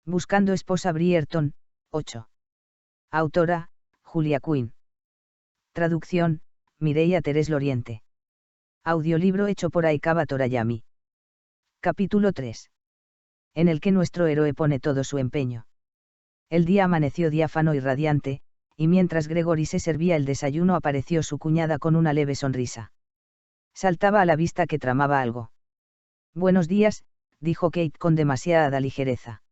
Buscando esposa Brierton, 8. Autora, Julia Quinn. Traducción, Mireia Terés Loriente. Audiolibro hecho por Aikaba Torayami. Capítulo 3. En el que nuestro héroe pone todo su empeño. El día amaneció diáfano y radiante, y mientras Gregory se servía el desayuno apareció su cuñada con una leve sonrisa. Saltaba a la vista que tramaba algo. Buenos días, dijo Kate con demasiada ligereza.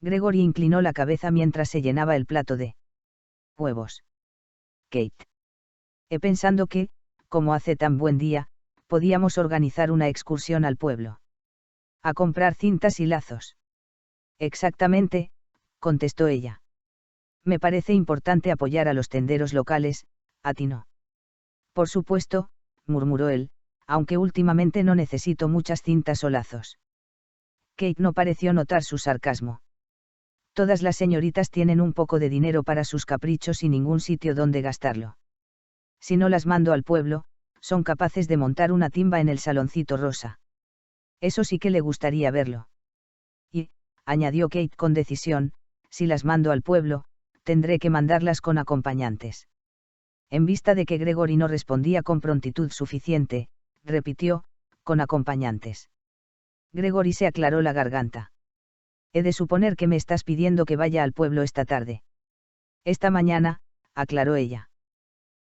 Gregory inclinó la cabeza mientras se llenaba el plato de huevos. Kate. Pensando que, como hace tan buen día, podíamos organizar una excursión al pueblo. A comprar cintas y lazos. Exactamente, contestó ella. Me parece importante apoyar a los tenderos locales, atinó. Por supuesto, murmuró él, aunque últimamente no necesito muchas cintas o lazos. Kate no pareció notar su sarcasmo. Todas las señoritas tienen un poco de dinero para sus caprichos y ningún sitio donde gastarlo. Si no las mando al pueblo, son capaces de montar una timba en el saloncito rosa. Eso sí que le gustaría verlo. Y, añadió Kate con decisión, si las mando al pueblo, tendré que mandarlas con acompañantes. En vista de que Gregory no respondía con prontitud suficiente, repitió, con acompañantes. Gregory se aclaró la garganta. He de suponer que me estás pidiendo que vaya al pueblo esta tarde. Esta mañana, aclaró ella.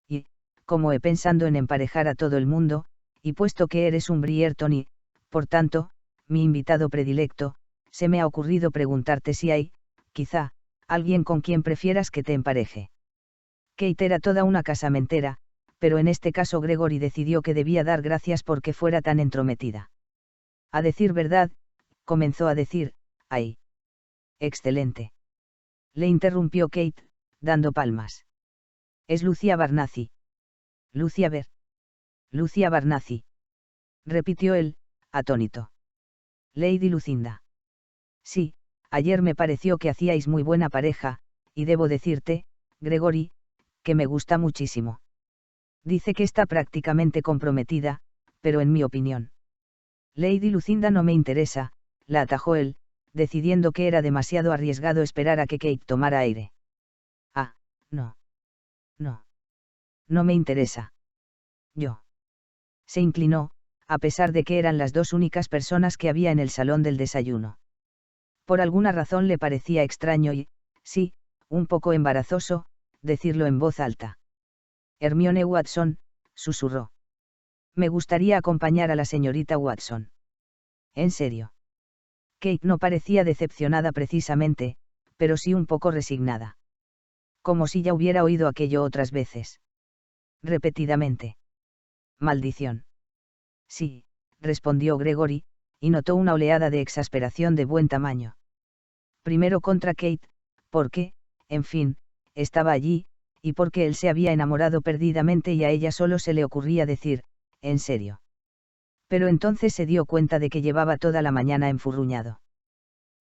Y, como he pensando en emparejar a todo el mundo, y puesto que eres un Brierton y, por tanto, mi invitado predilecto, se me ha ocurrido preguntarte si hay, quizá, alguien con quien prefieras que te empareje. Kate era toda una casamentera, pero en este caso Gregory decidió que debía dar gracias porque fuera tan entrometida. A decir verdad, comenzó a decir, ¡ay! Excelente. Le interrumpió Kate, dando palmas. Es Lucia Barnacy. Lucia Ver. Lucia Barnacy. Repitió él, atónito. Lady Lucinda. Sí, ayer me pareció que hacíais muy buena pareja, y debo decirte, Gregory, que me gusta muchísimo. Dice que está prácticamente comprometida, pero en mi opinión. Lady Lucinda no me interesa, la atajó él, decidiendo que era demasiado arriesgado esperar a que Kate tomara aire. Ah, no. No. No me interesa. Yo. Se inclinó, a pesar de que eran las dos únicas personas que había en el salón del desayuno. Por alguna razón le parecía extraño y, sí, un poco embarazoso, decirlo en voz alta. Hermione Watson, susurró. Me gustaría acompañar a la señorita Watson. ¿En serio? Kate no parecía decepcionada precisamente, pero sí un poco resignada. Como si ya hubiera oído aquello otras veces. Repetidamente. Maldición. Sí, respondió Gregory, y notó una oleada de exasperación de buen tamaño. Primero contra Kate, porque, en fin, estaba allí, y porque él se había enamorado perdidamente y a ella solo se le ocurría decir, ¿en serio? Pero entonces se dio cuenta de que llevaba toda la mañana enfurruñado.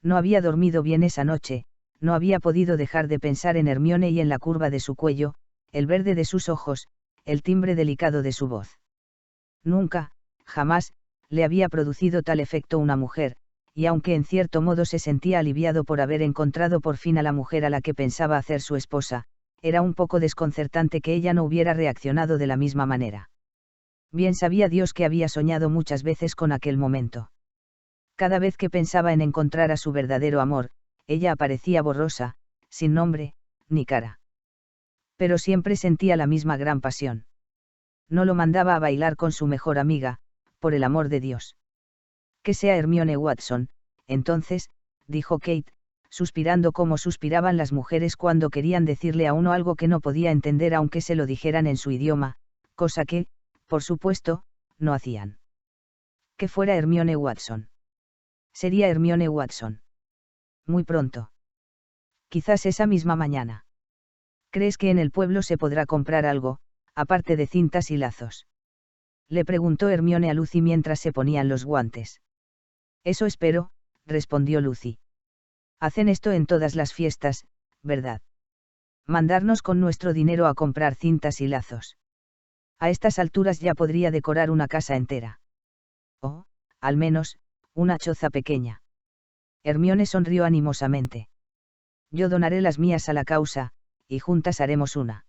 No había dormido bien esa noche, no había podido dejar de pensar en Hermione y en la curva de su cuello, el verde de sus ojos, el timbre delicado de su voz. Nunca, jamás, le había producido tal efecto una mujer, y aunque en cierto modo se sentía aliviado por haber encontrado por fin a la mujer a la que pensaba hacer su esposa, era un poco desconcertante que ella no hubiera reaccionado de la misma manera. Bien sabía Dios que había soñado muchas veces con aquel momento. Cada vez que pensaba en encontrar a su verdadero amor, ella aparecía borrosa, sin nombre, ni cara. Pero siempre sentía la misma gran pasión. No lo mandaba a bailar con su mejor amiga, por el amor de Dios. Que sea Hermione Watson, entonces, dijo Kate, suspirando como suspiraban las mujeres cuando querían decirle a uno algo que no podía entender aunque se lo dijeran en su idioma, cosa que, por supuesto, no hacían. Que fuera Hermione Watson. Sería Hermione Watson. Muy pronto. Quizás esa misma mañana. ¿Crees que en el pueblo se podrá comprar algo, aparte de cintas y lazos? Le preguntó Hermione a Lucy mientras se ponían los guantes. Eso espero, respondió Lucy. Hacen esto en todas las fiestas, ¿verdad? Mandarnos con nuestro dinero a comprar cintas y lazos. A estas alturas ya podría decorar una casa entera. O, al menos, una choza pequeña. Hermione sonrió animosamente. Yo donaré las mías a la causa, y juntas haremos una.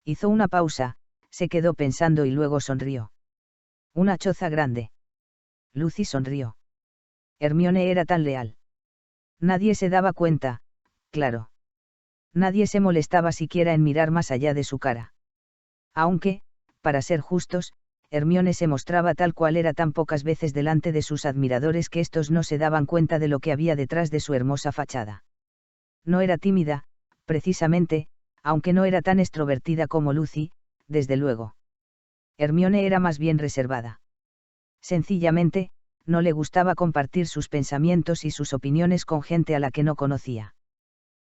Hizo una pausa, se quedó pensando y luego sonrió. Una choza grande. Lucy sonrió. Hermione era tan leal. Nadie se daba cuenta, claro. Nadie se molestaba siquiera en mirar más allá de su cara. Aunque, para ser justos, Hermione se mostraba tal cual era tan pocas veces delante de sus admiradores que éstos no se daban cuenta de lo que había detrás de su hermosa fachada. No era tímida, precisamente, aunque no era tan extrovertida como Lucy, desde luego. Hermione era más bien reservada. Sencillamente, no le gustaba compartir sus pensamientos y sus opiniones con gente a la que no conocía.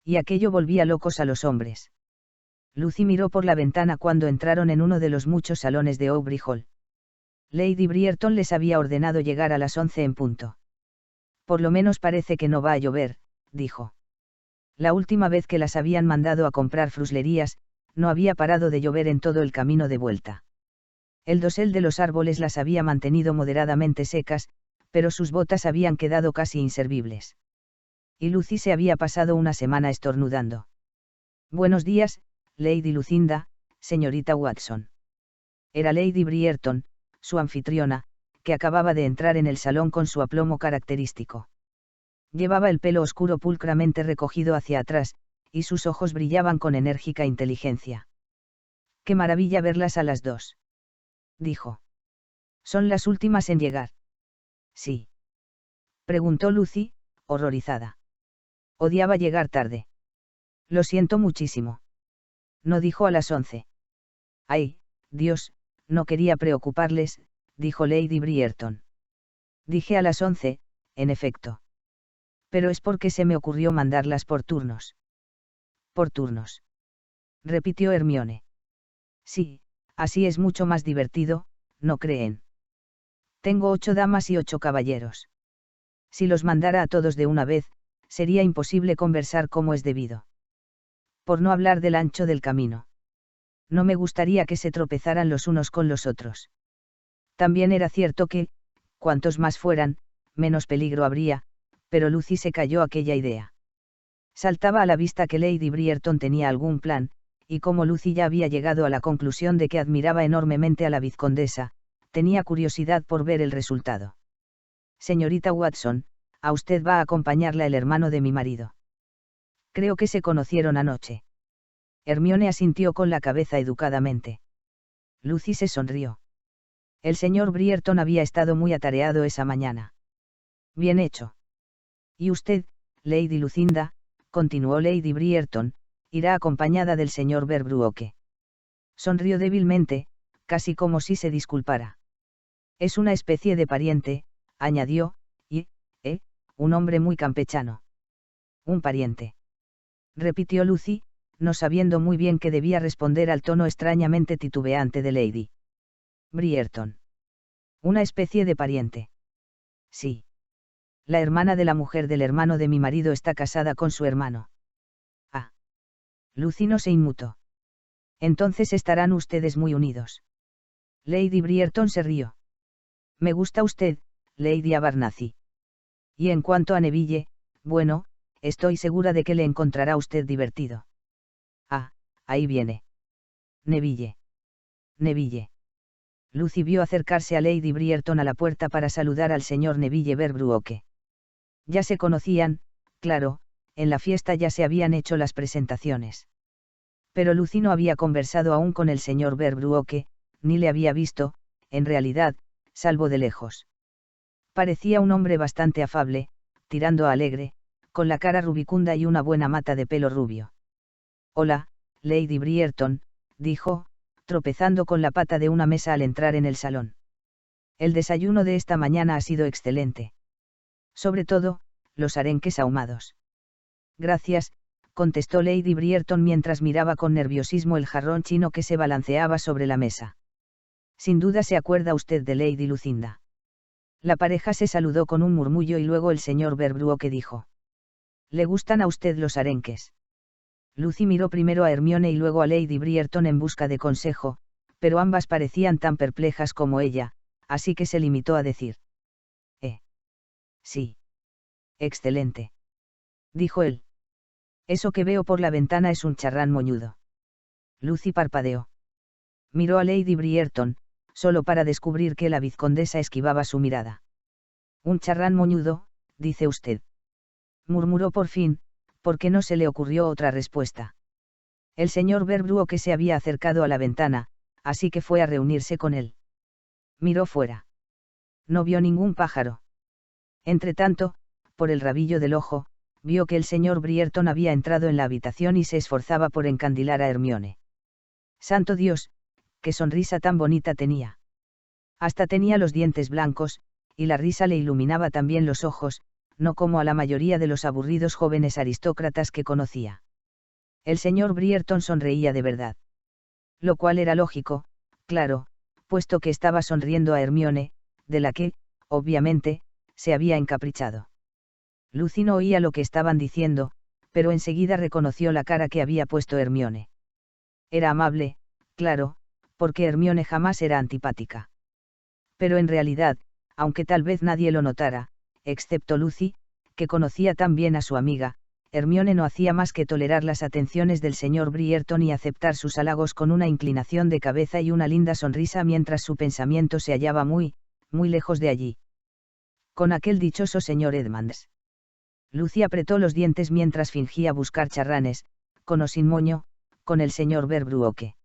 Y aquello volvía locos a los hombres. Lucy miró por la ventana cuando entraron en uno de los muchos salones de Aubrey Hall. Lady Bridgerton les había ordenado llegar a las 11 en punto. Por lo menos parece que no va a llover, dijo. La última vez que las habían mandado a comprar fruslerías, no había parado de llover en todo el camino de vuelta. El dosel de los árboles las había mantenido moderadamente secas, pero sus botas habían quedado casi inservibles. Y Lucy se había pasado una semana estornudando. Buenos días, Lady Lucinda, señorita Watson. Era Lady Bridgerton, su anfitriona, que acababa de entrar en el salón con su aplomo característico. Llevaba el pelo oscuro pulcramente recogido hacia atrás, y sus ojos brillaban con enérgica inteligencia. ¡Qué maravilla verlas a las dos!, dijo. Son las últimas en llegar. Sí. Preguntó Lucy, horrorizada. Odiaba llegar tarde. Lo siento muchísimo. No dijo a las 11. Ay, Dios, no quería preocuparles, dijo Lady Bridgerton. Dije a las 11, en efecto. Pero es porque se me ocurrió mandarlas por turnos. Por turnos. Repitió Hermione. Sí, así es mucho más divertido, ¿no creen? Tengo 8 damas y 8 caballeros. Si los mandara a todos de una vez, sería imposible conversar como es debido. Por no hablar del ancho del camino. No me gustaría que se tropezaran los unos con los otros. También era cierto que, cuantos más fueran, menos peligro habría, pero Lucy se calló aquella idea. Saltaba a la vista que Lady Bridgerton tenía algún plan, y como Lucy ya había llegado a la conclusión de que admiraba enormemente a la vizcondesa, tenía curiosidad por ver el resultado. Señorita Watson, a usted va a acompañarla el hermano de mi marido. Creo que se conocieron anoche. Hermione asintió con la cabeza educadamente. Lucy se sonrió. El señor Bridgerton había estado muy atareado esa mañana. Bien hecho. Y usted, Lady Lucinda, continuó Lady Bridgerton, irá acompañada del señor Verbrugge. Sonrió débilmente, casi como si se disculpara. Es una especie de pariente, añadió, y, un hombre muy campechano. Un pariente. Repitió Lucy, no sabiendo muy bien qué debía responder al tono extrañamente titubeante de Lady Bridgerton. Una especie de pariente. Sí. La hermana de la mujer del hermano de mi marido está casada con su hermano. Ah. Lucy no se inmutó. Entonces estarán ustedes muy unidos. Lady Bridgerton se rió. Me gusta usted, Lady Abernathy. Y en cuanto a Neville, bueno, estoy segura de que le encontrará usted divertido. Ah, ahí viene. Neville. Neville. Lucy vio acercarse a Lady Bridgerton a la puerta para saludar al señor Neville Verbrugge. Ya se conocían, claro, en la fiesta ya se habían hecho las presentaciones. Pero Lucy no había conversado aún con el señor Verbrugge, ni le había visto, en realidad, salvo de lejos. Parecía un hombre bastante afable, tirando a alegre, con la cara rubicunda y una buena mata de pelo rubio. Hola, Lady Bridgerton, dijo, tropezando con la pata de una mesa al entrar en el salón. El desayuno de esta mañana ha sido excelente. Sobre todo, los arenques ahumados. Gracias, contestó Lady Bridgerton mientras miraba con nerviosismo el jarrón chino que se balanceaba sobre la mesa. Sin duda se acuerda usted de Lady Lucinda. La pareja se saludó con un murmullo y luego el señor Verbrugge dijo. ¿Le gustan a usted los arenques? Lucy miró primero a Hermione y luego a Lady Bridgerton en busca de consejo, pero ambas parecían tan perplejas como ella, así que se limitó a decir. Sí. Excelente. Dijo él. Eso que veo por la ventana es un charrán moñudo. Lucy parpadeó. Miró a Lady Brierton, solo para descubrir que la vizcondesa esquivaba su mirada. Un charrán moñudo, dice usted. Murmuró por fin, porque no se le ocurrió otra respuesta. El señor Verbrugge que se había acercado a la ventana, así que fue a reunirse con él. Miró fuera. No vio ningún pájaro. Entretanto, por el rabillo del ojo, vio que el señor Brierton había entrado en la habitación y se esforzaba por encandilar a Hermione. ¡Santo Dios, qué sonrisa tan bonita tenía! Hasta tenía los dientes blancos, y la risa le iluminaba también los ojos, no como a la mayoría de los aburridos jóvenes aristócratas que conocía. El señor Brierton sonreía de verdad. Lo cual era lógico, claro, puesto que estaba sonriendo a Hermione, de la que, obviamente, se había encaprichado. Lucy no oía lo que estaban diciendo, pero enseguida reconoció la cara que había puesto Hermione. Era amable, claro, porque Hermione jamás era antipática. Pero en realidad, aunque tal vez nadie lo notara, excepto Lucy, que conocía tan bien a su amiga, Hermione no hacía más que tolerar las atenciones del señor Brierton y aceptar sus halagos con una inclinación de cabeza y una linda sonrisa mientras su pensamiento se hallaba muy, muy lejos de allí. Con aquel dichoso señor Edmonds. Lucy apretó los dientes mientras fingía buscar charranes, con o sin moño, con el señor Verbrugge.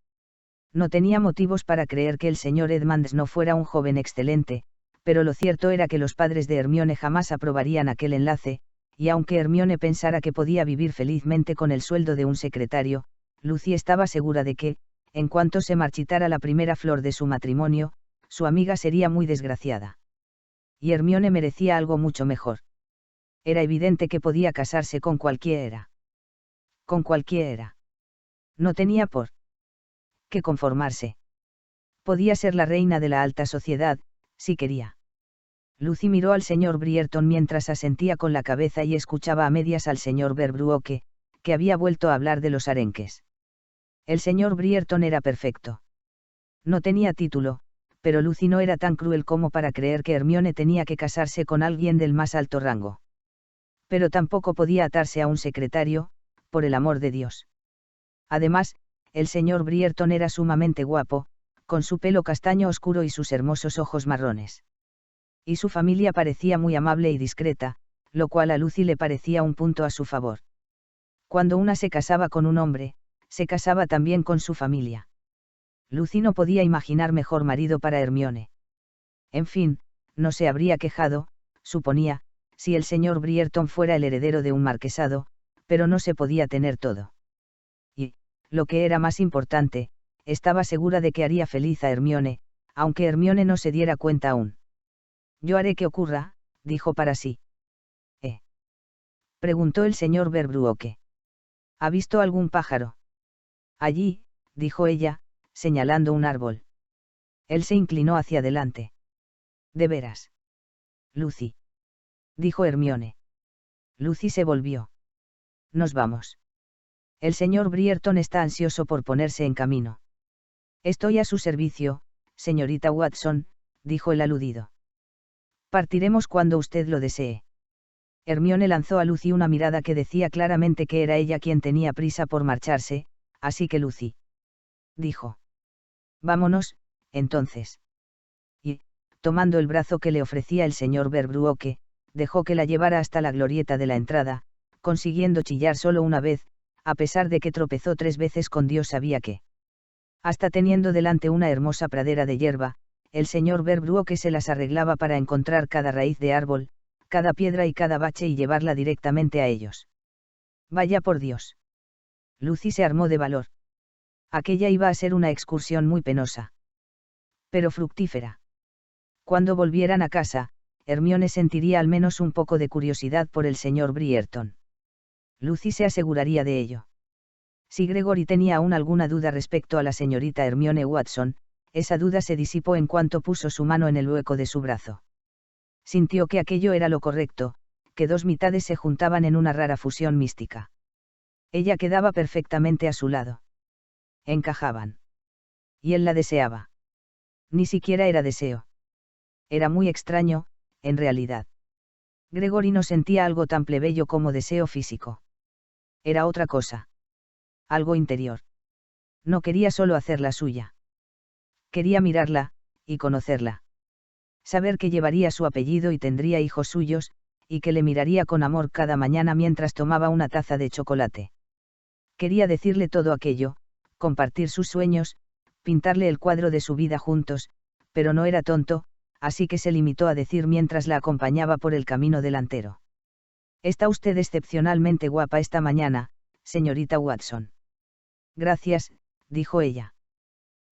No tenía motivos para creer que el señor Edmonds no fuera un joven excelente, pero lo cierto era que los padres de Hermione jamás aprobarían aquel enlace, y aunque Hermione pensara que podía vivir felizmente con el sueldo de un secretario, Lucy estaba segura de que, en cuanto se marchitara la primera flor de su matrimonio, su amiga sería muy desgraciada. Y Hermione merecía algo mucho mejor. Era evidente que podía casarse con cualquiera. Con cualquiera. No tenía por qué conformarse. Podía ser la reina de la alta sociedad, si quería. Lucy miró al señor Brierton mientras asentía con la cabeza y escuchaba a medias al señor Verbrugge, que había vuelto a hablar de los arenques. El señor Brierton era perfecto. No tenía título, pero Lucy no era tan cruel como para creer que Hermione tenía que casarse con alguien del más alto rango. Pero tampoco podía atarse a un secretario, por el amor de Dios. Además, el señor Brierton era sumamente guapo, con su pelo castaño oscuro y sus hermosos ojos marrones. Y su familia parecía muy amable y discreta, lo cual a Lucy le parecía un punto a su favor. Cuando una se casaba con un hombre, se casaba también con su familia. Lucy no podía imaginar mejor marido para Hermione. En fin, no se habría quejado, suponía, si el señor Brierton fuera el heredero de un marquesado, pero no se podía tener todo. Y, lo que era más importante, estaba segura de que haría feliz a Hermione, aunque Hermione no se diera cuenta aún. Yo haré que ocurra, dijo para sí. Preguntó el señor Verbrugge. ¿Ha visto algún pájaro? Allí, dijo ella, señalando un árbol. Él se inclinó hacia adelante. ¿De veras? Lucy. Dijo Hermione. Lucy se volvió. Nos vamos. El señor Brierton está ansioso por ponerse en camino. Estoy a su servicio, señorita Watson, dijo el aludido. Partiremos cuando usted lo desee. Hermione lanzó a Lucy una mirada que decía claramente que era ella quien tenía prisa por marcharse, así que Lucy. Dijo. Vámonos, entonces. Y, tomando el brazo que le ofrecía el señor Verbrugge, dejó que la llevara hasta la glorieta de la entrada, consiguiendo chillar solo una vez, a pesar de que tropezó 3 veces con Dios sabía qué. Hasta teniendo delante una hermosa pradera de hierba, el señor Verbrugge se las arreglaba para encontrar cada raíz de árbol, cada piedra y cada bache y llevarla directamente a ellos. Vaya por Dios. Lucy se armó de valor. Aquella iba a ser una excursión muy penosa. Pero fructífera. Cuando volvieran a casa, Hermione sentiría al menos un poco de curiosidad por el señor Brierton. Lucy se aseguraría de ello. Si Gregory tenía aún alguna duda respecto a la señorita Hermione Watson, esa duda se disipó en cuanto puso su mano en el hueco de su brazo. Sintió que aquello era lo correcto, que 2 mitades se juntaban en una rara fusión mística. Ella quedaba perfectamente a su lado. Encajaban. Y él la deseaba. Ni siquiera era deseo. Era muy extraño, en realidad. Gregory no sentía algo tan plebeyo como deseo físico. Era otra cosa. Algo interior. No quería solo hacerla suya. Quería mirarla, y conocerla. Saber que llevaría su apellido y tendría hijos suyos, y que le miraría con amor cada mañana mientras tomaba una taza de chocolate. Quería decirle todo aquello, compartir sus sueños, pintarle el cuadro de su vida juntos, pero no era tonto, así que se limitó a decir mientras la acompañaba por el camino delantero. Está usted excepcionalmente guapa esta mañana, señorita Watson. Gracias, dijo ella.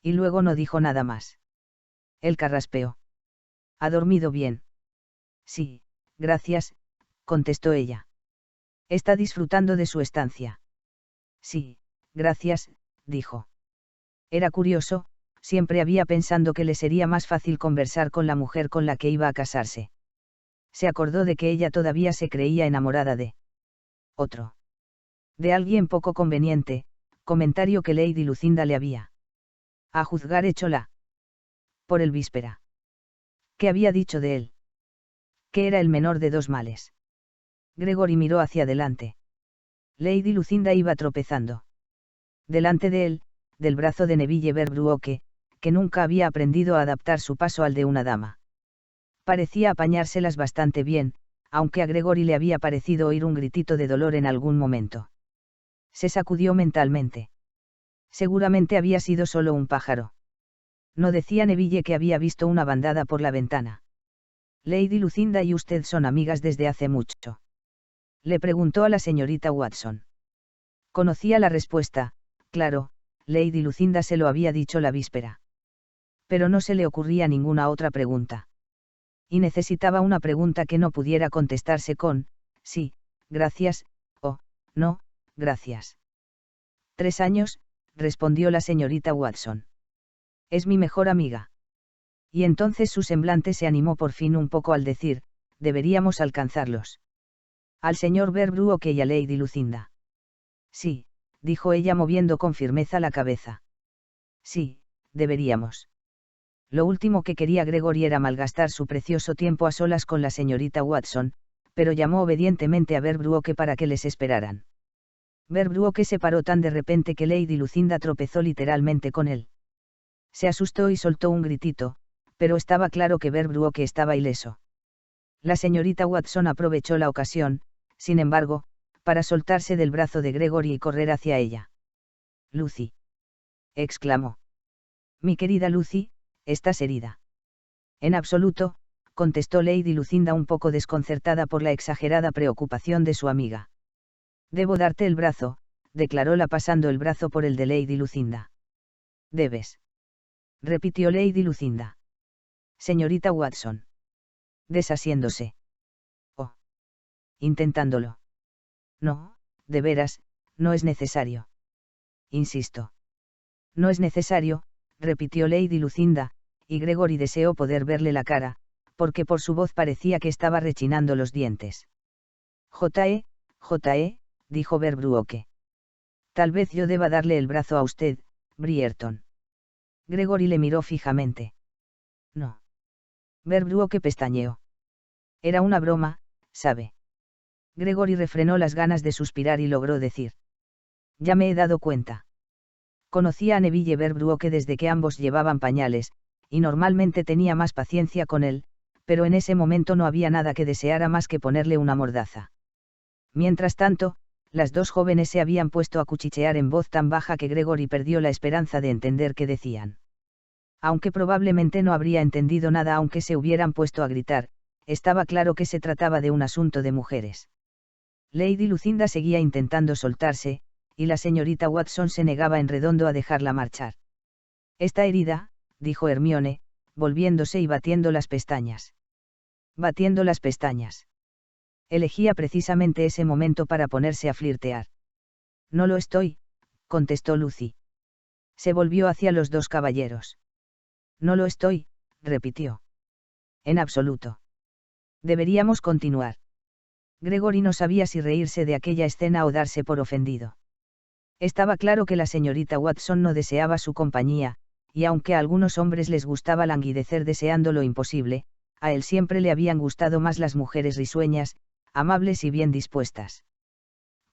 Y luego no dijo nada más. Él carraspeó. ¿Ha dormido bien? Sí, gracias, contestó ella. ¿Está disfrutando de su estancia? Sí, gracias, dijo. Era curioso, siempre había pensado que le sería más fácil conversar con la mujer con la que iba a casarse. Se acordó de que ella todavía se creía enamorada de otro. De alguien poco conveniente, comentario que Lady Lucinda le había, a juzgar, hecho por el víspera. ¿Qué había dicho de él? Que era el menor de dos males. Gregory miró hacia adelante. Lady Lucinda iba tropezando. Delante de él, del brazo de Neville Verbruoque, que nunca había aprendido a adaptar su paso al de una dama. Parecía apañárselas bastante bien, aunque a Gregory le había parecido oír un gritito de dolor en algún momento. Se sacudió mentalmente. Seguramente había sido solo un pájaro. No decía Neville que había visto una bandada por la ventana. Lady Lucinda y usted son amigas desde hace mucho. Le preguntó a la señorita Watson. Conocía la respuesta, claro, Lady Lucinda se lo había dicho la víspera. Pero no se le ocurría ninguna otra pregunta. Y necesitaba una pregunta que no pudiera contestarse con, sí, gracias, o, no, gracias. 3 años, respondió la señorita Watson. Es mi mejor amiga. Y entonces su semblante se animó por fin un poco al decir, deberíamos alcanzarlos. Al señor Verbruoque y a Lady Lucinda. Sí, dijo ella moviendo con firmeza la cabeza. Sí, deberíamos. Lo último que quería Gregory era malgastar su precioso tiempo a solas con la señorita Watson, pero llamó obedientemente a Verbruoque para que les esperaran. Verbruoque se paró tan de repente que Lady Lucinda tropezó literalmente con él. Se asustó y soltó un gritito, pero estaba claro que Verbruoque estaba ileso. La señorita Watson aprovechó la ocasión, sin embargo, para soltarse del brazo de Gregory y correr hacia ella. Lucy. Exclamó. Mi querida Lucy, ¿estás herida? En absoluto, contestó Lady Lucinda un poco desconcertada por la exagerada preocupación de su amiga. Debo darte el brazo, declaróla pasando el brazo por el de Lady Lucinda. Debes. Repitió Lady Lucinda. Señorita Watson. Desasiéndose. Oh. Intentándolo. No, de veras, no es necesario. Insisto. No es necesario, repitió Lady Lucinda, y Gregory deseó poder verle la cara, porque por su voz parecía que estaba rechinando los dientes. J.E., dijo Verbruoque. Tal vez yo deba darle el brazo a usted, Brierton. Gregory le miró fijamente. No. Verbruoque pestañeó. Era una broma, ¿sabe? Gregory refrenó las ganas de suspirar y logró decir. Ya me he dado cuenta. Conocía a Neville Verbruoque desde que ambos llevaban pañales, y normalmente tenía más paciencia con él, pero en ese momento no había nada que deseara más que ponerle una mordaza. Mientras tanto, las dos jóvenes se habían puesto a cuchichear en voz tan baja que Gregory perdió la esperanza de entender qué decían. Aunque probablemente no habría entendido nada aunque se hubieran puesto a gritar, estaba claro que se trataba de un asunto de mujeres. Lady Lucinda seguía intentando soltarse, y la señorita Watson se negaba en redondo a dejarla marchar. Está herida, dijo Hermione, volviéndose y batiendo las pestañas. Batiendo las pestañas. Elegía precisamente ese momento para ponerse a flirtear. No lo estoy, contestó Lucy. Se volvió hacia los dos caballeros. No lo estoy, repitió. En absoluto. Deberíamos continuar. Gregory no sabía si reírse de aquella escena o darse por ofendido. Estaba claro que la señorita Watson no deseaba su compañía, y aunque a algunos hombres les gustaba languidecer deseando lo imposible, a él siempre le habían gustado más las mujeres risueñas, amables y bien dispuestas.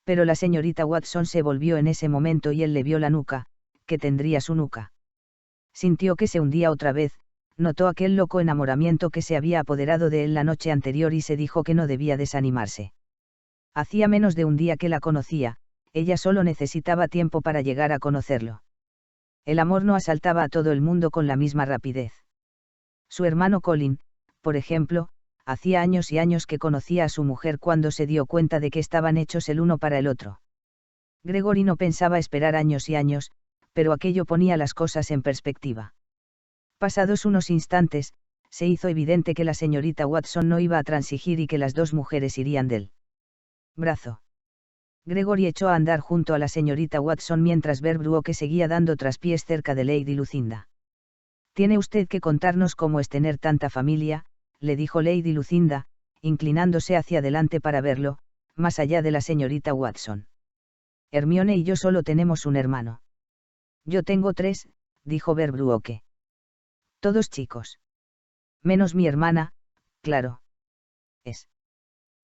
Pero la señorita Watson se volvió en ese momento y él le vio la nuca, que tendría su nuca. Sintió que se hundía otra vez, notó aquel loco enamoramiento que se había apoderado de él la noche anterior y se dijo que no debía desanimarse. Hacía menos de un día que la conocía, ella solo necesitaba tiempo para llegar a conocerlo. El amor no asaltaba a todo el mundo con la misma rapidez. Su hermano Colin, por ejemplo, hacía años y años que conocía a su mujer cuando se dio cuenta de que estaban hechos el uno para el otro. Gregory no pensaba esperar años y años, pero aquello ponía las cosas en perspectiva. Pasados unos instantes, se hizo evidente que la señorita Watson no iba a transigir y que las dos mujeres irían del brazo. Gregory echó a andar junto a la señorita Watson mientras Verbruoque seguía dando traspiés cerca de Lady Lucinda. «Tiene usted que contarnos cómo es tener tanta familia», le dijo Lady Lucinda, inclinándose hacia adelante para verlo, más allá de la señorita Watson. «Hermione y yo solo tenemos un hermano». «Yo tengo 3», dijo Verbruoque. «Todos chicos. Menos mi hermana, claro. Es».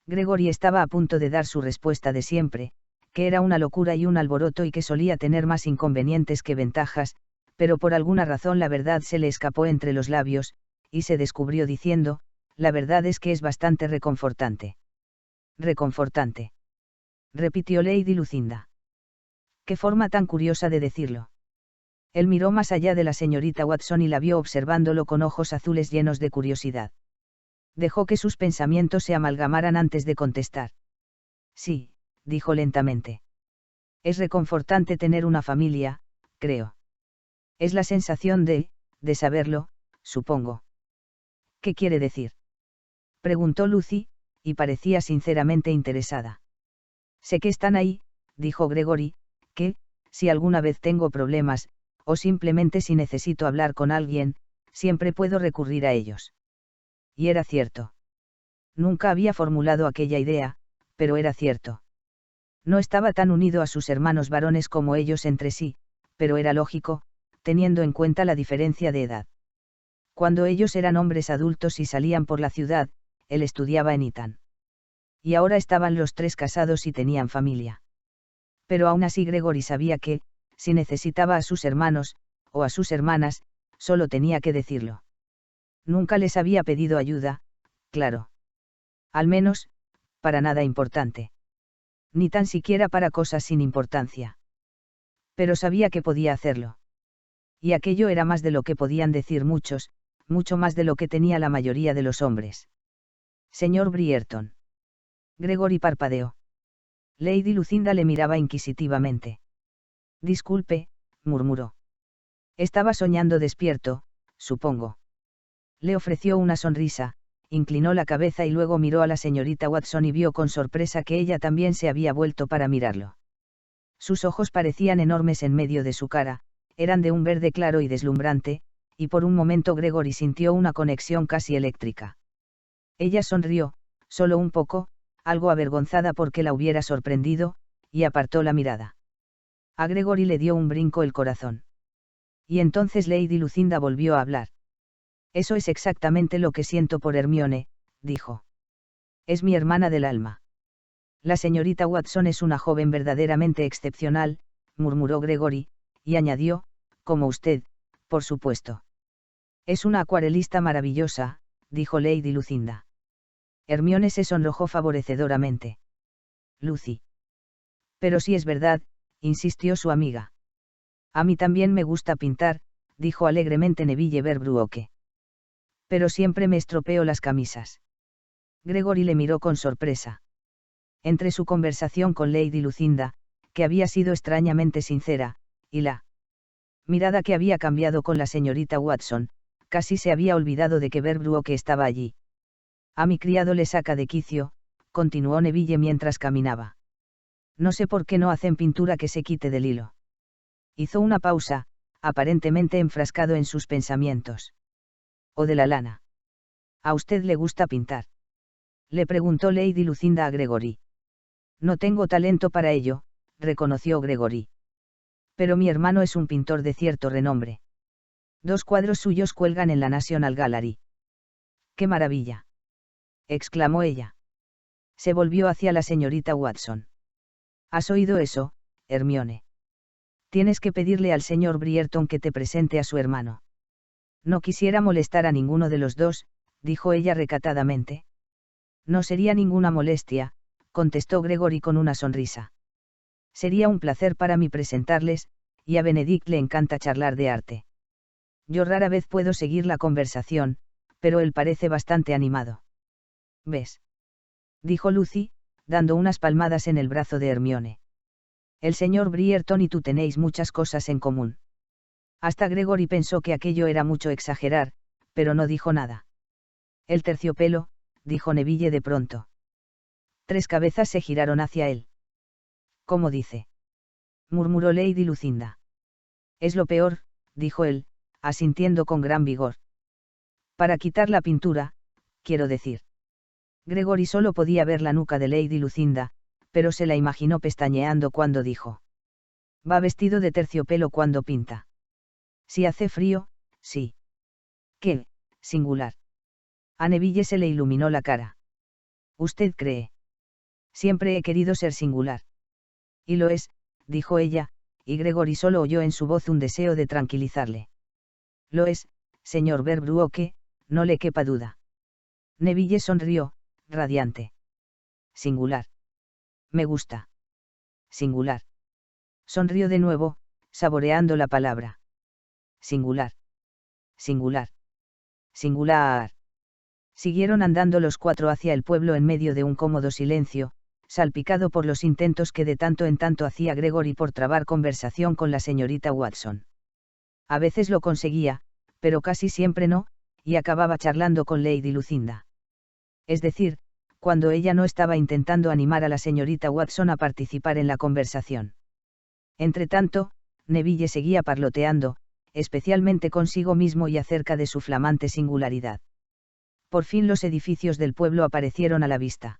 Gregory estaba a punto de dar su respuesta de siempre, que era una locura y un alboroto y que solía tener más inconvenientes que ventajas, pero por alguna razón la verdad se le escapó entre los labios, y se descubrió diciendo: «La verdad es que es bastante reconfortante». «Reconfortante», repitió Lady Lucinda. «Qué forma tan curiosa de decirlo». Él miró más allá de la señorita Watson y la vio observándolo con ojos azules llenos de curiosidad. Dejó que sus pensamientos se amalgamaran antes de contestar. «Sí», dijo lentamente. «Es reconfortante tener una familia, creo. Es la sensación de saberlo, supongo». «¿Qué quiere decir?», preguntó Lucy, y parecía sinceramente interesada. «Sé que están ahí», dijo Gregory, «que, si alguna vez tengo problemas, o simplemente si necesito hablar con alguien, siempre puedo recurrir a ellos». Y era cierto. Nunca había formulado aquella idea, pero era cierto. No estaba tan unido a sus hermanos varones como ellos entre sí, pero era lógico, teniendo en cuenta la diferencia de edad. Cuando ellos eran hombres adultos y salían por la ciudad, él estudiaba en Eton. Y ahora estaban los 3 casados y tenían familia. Pero aún así Gregory sabía que, si necesitaba a sus hermanos, o a sus hermanas, solo tenía que decirlo. Nunca les había pedido ayuda, claro. Al menos, para nada importante. Ni tan siquiera para cosas sin importancia. Pero sabía que podía hacerlo. Y aquello era más de lo que podían decir muchos, mucho más de lo que tenía la mayoría de los hombres. «Señor Brierton». Gregory parpadeó. Lady Lucinda le miraba inquisitivamente. «Disculpe», murmuró. «Estaba soñando despierto, supongo». Le ofreció una sonrisa, inclinó la cabeza y luego miró a la señorita Watson y vio con sorpresa que ella también se había vuelto para mirarlo. Sus ojos parecían enormes en medio de su cara, eran de un verde claro y deslumbrante, y por un momento Gregory sintió una conexión casi eléctrica. Ella sonrió, solo un poco, algo avergonzada porque la hubiera sorprendido, y apartó la mirada. A Gregory le dio un brinco el corazón. Y entonces Lady Lucinda volvió a hablar. «Eso es exactamente lo que siento por Hermione», dijo. «Es mi hermana del alma». «La señorita Watson es una joven verdaderamente excepcional», murmuró Gregory, y añadió: «como usted, por supuesto». «Es una acuarelista maravillosa», dijo Lady Lucinda. Hermione se sonrojó favorecedoramente. «Lucy». «Pero si es verdad», insistió su amiga. «A mí también me gusta pintar», dijo alegremente Neville Verbruoque. «Pero siempre me estropeo las camisas». Gregory le miró con sorpresa. Entre su conversación con Lady Lucinda, que había sido extrañamente sincera, y la mirada que había cambiado con la señorita Watson, casi se había olvidado de que Verbruoque estaba allí. «A mi criado le saca de quicio», continuó Neville mientras caminaba. «No sé por qué no hacen pintura que se quite del hilo». Hizo una pausa, aparentemente enfrascado en sus pensamientos. «¿O de la lana? ¿A usted le gusta pintar?», le preguntó Lady Lucinda a Gregory. «No tengo talento para ello», reconoció Gregory. «Pero mi hermano es un pintor de cierto renombre. 2 cuadros suyos cuelgan en la National Gallery». ¡Qué maravilla!, exclamó ella. Se volvió hacia la señorita Watson. ¿Has oído eso, Hermione? Tienes que pedirle al señor Brierton que te presente a su hermano. No quisiera molestar a ninguno de los dos, dijo ella recatadamente. No sería ninguna molestia, contestó Gregory con una sonrisa. Sería un placer para mí presentarles, y a Benedict le encanta charlar de arte. Yo rara vez puedo seguir la conversación, pero él parece bastante animado. ¿Ves?, dijo Lucy, dando unas palmadas en el brazo de Hermione. El señor Brierton y tú tenéis muchas cosas en común. Hasta Gregory pensó que aquello era mucho exagerar, pero no dijo nada. El terciopelo, dijo Neville de pronto. 3 cabezas se giraron hacia él. ¿Cómo dice?, murmuró Lady Lucinda. Es lo peor, dijo él, asintiendo con gran vigor. Para quitar la pintura, quiero decir. Gregory solo podía ver la nuca de Lady Lucinda, pero se la imaginó pestañeando cuando dijo. Va vestido de terciopelo cuando pinta. Si hace frío, sí. ¿Qué, singular? A Neville se le iluminó la cara. ¿Usted cree? Siempre he querido ser singular. Y lo es, dijo ella, y Gregory solo oyó en su voz un deseo de tranquilizarle. Lo es, señor Verbrugge, no le quepa duda. Neville sonrió, radiante. Singular. Me gusta. Singular. Sonrió de nuevo, saboreando la palabra. Singular. Singular. Singular. Siguieron andando los 4 hacia el pueblo en medio de un cómodo silencio, salpicado por los intentos que de tanto en tanto hacía Gregory por trabar conversación con la señorita Watson. A veces lo conseguía, pero casi siempre no, y acababa charlando con Lady Lucinda. Es decir, cuando ella no estaba intentando animar a la señorita Watson a participar en la conversación. Entretanto, Neville seguía parloteando, especialmente consigo mismo y acerca de su flamante singularidad. Por fin los edificios del pueblo aparecieron a la vista.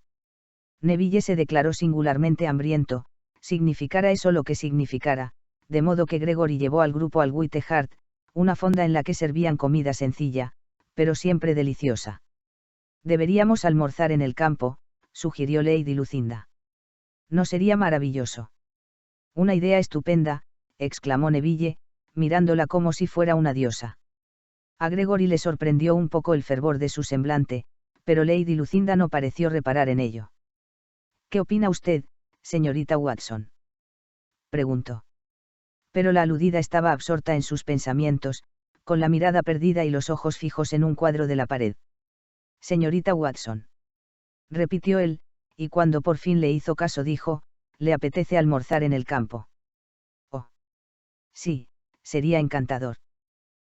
Neville se declaró singularmente hambriento, significara eso lo que significara, de modo que Gregory llevó al grupo al White Hart, una fonda en la que servían comida sencilla, pero siempre deliciosa. Deberíamos almorzar en el campo, sugirió Lady Lucinda. ¿No sería maravilloso? Una idea estupenda, exclamó Neville, mirándola como si fuera una diosa. A Gregory le sorprendió un poco el fervor de su semblante, pero Lady Lucinda no pareció reparar en ello. ¿Qué opina usted, señorita Watson?, preguntó. Pero la aludida estaba absorta en sus pensamientos, con la mirada perdida y los ojos fijos en un cuadro de la pared. Señorita Watson, repitió él, y cuando por fin le hizo caso dijo, ¿le apetece almorzar en el campo? Oh. Sí, sería encantador.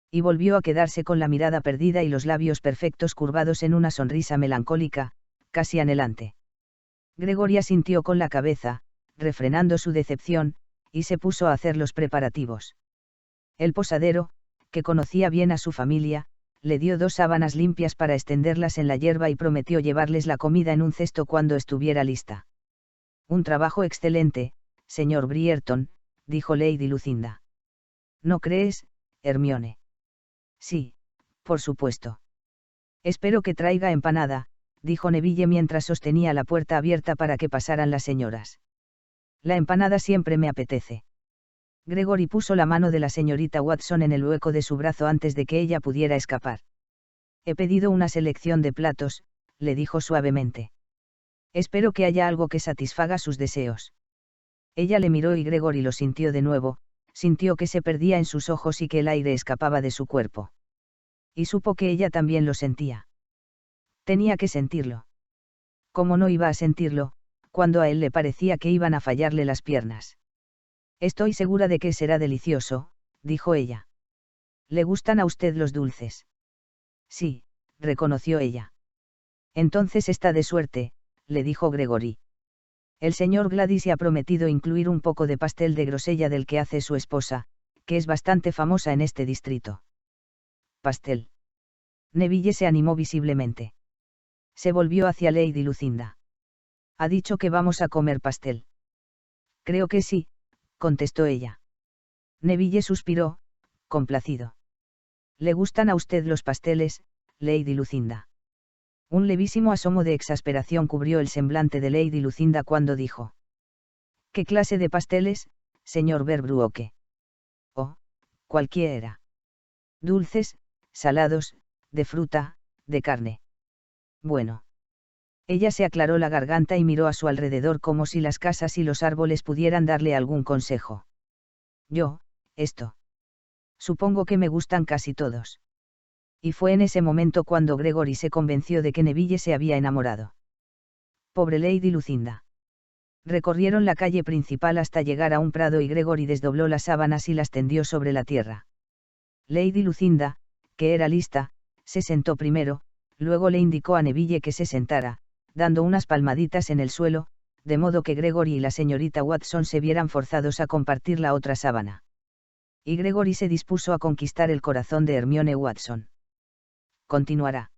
Y volvió a quedarse con la mirada perdida y los labios perfectos curvados en una sonrisa melancólica, casi anhelante. Gregory asintió con la cabeza, refrenando su decepción, y se puso a hacer los preparativos. El posadero, que conocía bien a su familia, le dio 2 sábanas limpias para extenderlas en la hierba y prometió llevarles la comida en un cesto cuando estuviera lista. Un trabajo excelente, señor Brierton, dijo Lady Lucinda. ¿No crees, Hermione? Sí, por supuesto. Espero que traiga empanada, dijo Neville mientras sostenía la puerta abierta para que pasaran las señoras. La empanada siempre me apetece. Gregory puso la mano de la señorita Watson en el hueco de su brazo antes de que ella pudiera escapar. He pedido una selección de platos, le dijo suavemente. Espero que haya algo que satisfaga sus deseos. Ella le miró y Gregory lo sintió de nuevo, sintió que se perdía en sus ojos y que el aire escapaba de su cuerpo. Y supo que ella también lo sentía. Tenía que sentirlo. ¿Cómo no iba a sentirlo, cuando a él le parecía que iban a fallarle las piernas? Estoy segura de que será delicioso, dijo ella. ¿Le gustan a usted los dulces? Sí, reconoció ella. Entonces está de suerte, le dijo Gregory. El señor Gladys ha prometido incluir un poco de pastel de grosella del que hace su esposa, que es bastante famosa en este distrito. Pastel. Neville se animó visiblemente. Se volvió hacia Lady Lucinda. ¿Ha dicho que vamos a comer pastel? Creo que sí, contestó ella. Neville suspiró, complacido. ¿Le gustan a usted los pasteles, Lady Lucinda? Un levísimo asomo de exasperación cubrió el semblante de Lady Lucinda cuando dijo: ¿Qué clase de pasteles, señor Verbrugge? Oh, cualquiera. Dulces, salados, de fruta, de carne. Bueno. Ella se aclaró la garganta y miró a su alrededor como si las casas y los árboles pudieran darle algún consejo. Esto. Supongo que me gustan casi todos. Y fue en ese momento cuando Gregory se convenció de que Neville se había enamorado. Pobre Lady Lucinda. Recorrieron la calle principal hasta llegar a un prado y Gregory desdobló las sábanas y las tendió sobre la tierra. Lady Lucinda, que era lista, se sentó primero, luego le indicó a Neville que se sentara, dando unas palmaditas en el suelo, de modo que Gregory y la señorita Watson se vieran forzados a compartir la otra sábana. Y Gregory se dispuso a conquistar el corazón de Hermione Watson. Continuará.